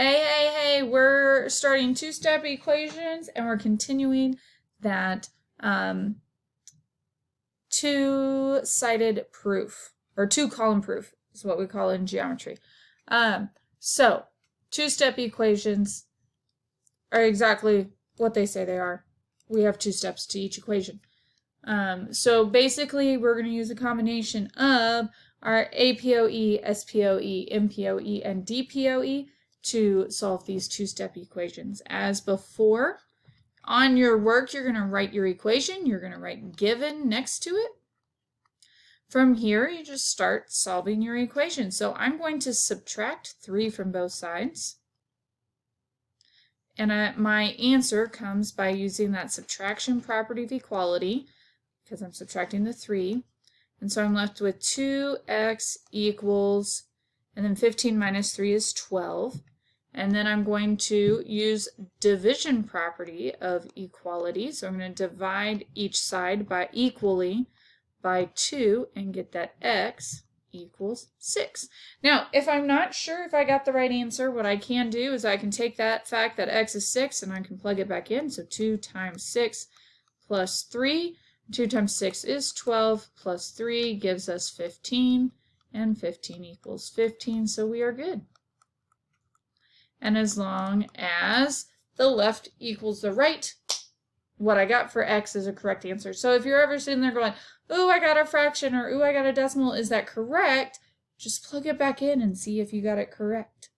Hey, we're starting two-step equations and we're continuing that two-sided proof, or two-column proof is what we call it in geometry. So two-step equations are exactly what they say they are. We have two steps to each equation. So basically we're going to use a combination of our APOE, SPOE, MPOE, and DPOE to solve these two-step equations. As before, on your work, you're going to write your equation. You're going to write given next to it. From here, you just start solving your equation. So I'm going to subtract 3 from both sides. And my answer comes by using that subtraction property of equality, because I'm subtracting the 3. And so I'm left with 2x equals, and then 15 minus 3 is 12. And then I'm going to use division property of equality. So I'm going to divide each side by equally by 2 and get that x equals 6. Now, if I'm not sure if I got the right answer, what I can do is I can take that fact that x is 6 and I can plug it back in. So 2 times 6 plus 3. 2 times 6 is 12 plus 3 gives us 15, and 15 equals 15, so we are good. And as long as the left equals the right, what I got for x is a correct answer. So if you're ever sitting there going, ooh, I got a fraction, or ooh, I got a decimal, is that correct? Just plug it back in and see if you got it correct.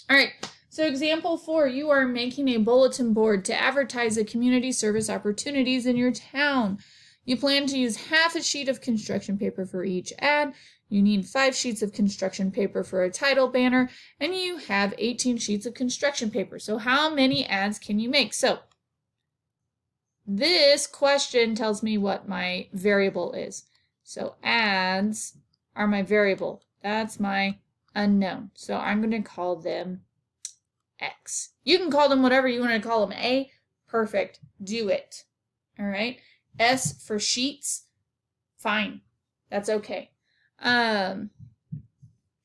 All right. So example 4, you are making a bulletin board to advertise the community service opportunities in your town. You plan to use half a sheet of construction paper for each ad. You need 5 sheets of construction paper for a title banner, and you have 18 sheets of construction paper. So how many ads can you make? So this question tells me what my variable is. So ads are my variable. That's my unknown. So I'm going to call them X. You can call them whatever you want to call them. A, perfect. Do it. All right. S for sheets. Fine. That's okay.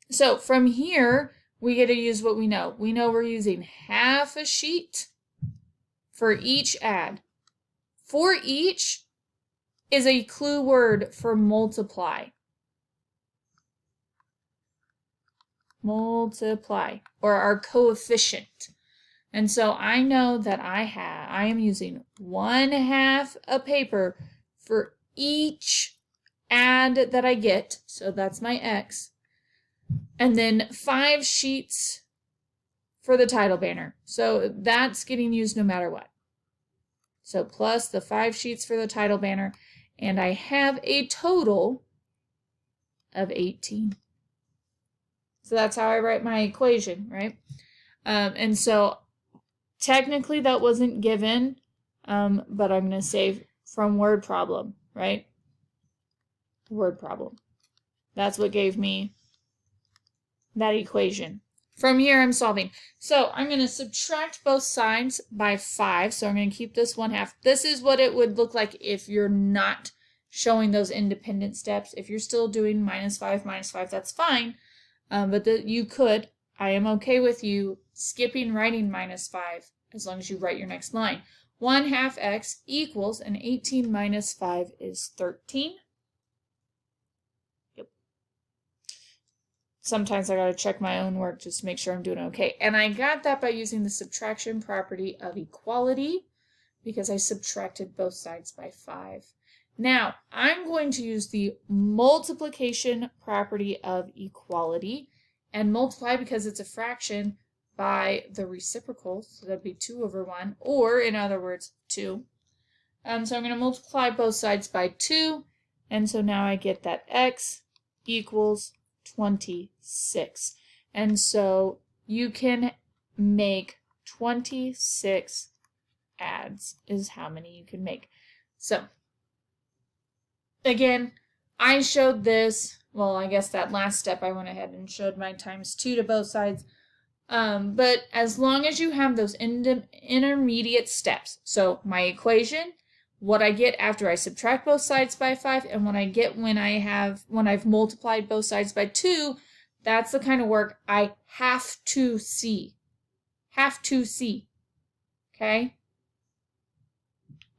So from here, we get to use what we know. We know we're using half a sheet for each ad. For each is a clue word for multiply. Multiply, or our coefficient. And so I know that I am using 1/2 a paper for each ad that I get. So that's my X. And then 5 sheets for the title banner. So that's getting used no matter what. So plus the 5 sheets for the title banner. And I have a total of 18. So that's how I write my equation, right? And so technically that wasn't given, but I'm going to say from word problem, right? Word problem. That's what gave me that equation. From here, I'm solving. So I'm going to subtract both sides by 5. So I'm going to keep this 1/2. This is what it would look like if you're not showing those independent steps. If you're still doing -5, that's fine. But you could. I am okay with you skipping writing -5 as long as you write your next line. 1/2 x equals, and 18 minus 5 is 13. Yep. Sometimes I got to check my own work just to make sure I'm doing okay. And I got that by using the subtraction property of equality because I subtracted both sides by 5. Now, I'm going to use the multiplication property of equality and multiply, because it's a fraction, by the reciprocal. So that'd be 2/1, or in other words, 2. So I'm going to multiply both sides by 2. And so now I get that x equals 26. And so you can make 26 ads is how many you can make. So again, I showed this, well, I guess that last step I went ahead and showed my ×2 to both sides. But as long as you have those intermediate steps, so my equation, what I get after I subtract both sides by 5, and what I get when I've multiplied both sides by 2, That's the kind of work I have to see. Have to see. Okay?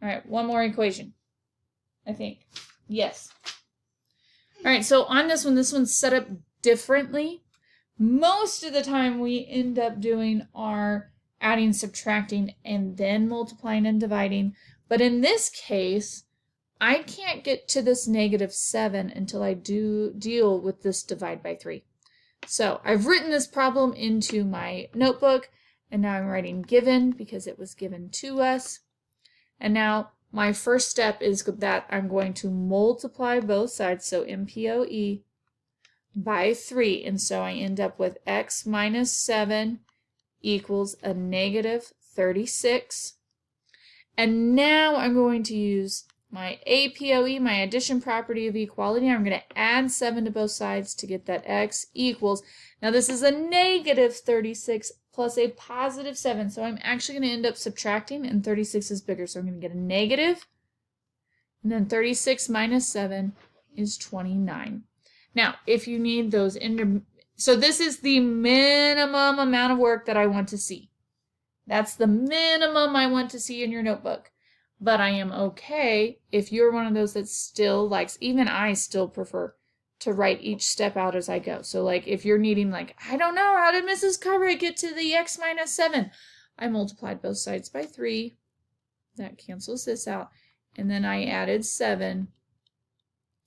All right, one more equation, I think. Yes. All right, so on this one's set up differently. Most of the time we end up doing our adding, subtracting, and then multiplying and dividing. But in this case, I can't get to this -7 until I do deal with this divide by 3. So I've written this problem into my notebook, and now I'm writing given because it was given to us. And now my first step is that I'm going to multiply both sides, so MPOE, by 3. And so I end up with x minus 7 equals a -36. And now I'm going to use my APOE, my addition property of equality. I'm going to add 7 to both sides to get that x equals. Now this is a -36 plus a +7. So I'm actually going to end up subtracting, and 36 is bigger. So I'm going to get a negative. And then 36 minus 7 is 29. Now, if you need those so this is the minimum amount of work that I want to see. That's the minimum I want to see in your notebook. But I am okay if you're one of those that still likes, even I still prefer to write each step out as I go. So like if you're needing like, I don't know, how did Mrs. Cartwright get to the x minus 7? I multiplied both sides by 3. That cancels this out. And then I added 7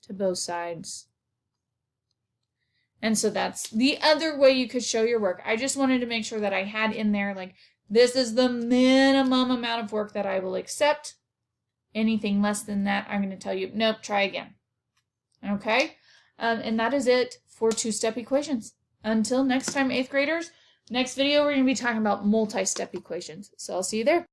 to both sides. And so that's the other way you could show your work. I just wanted to make sure that I had in there, like, this is the minimum amount of work that I will accept. Anything less than that, I'm going to tell you, nope, try again. Okay? And that is it for two-step equations. Until next time, 8th graders, next video we're going to be talking about multi-step equations. So I'll see you there.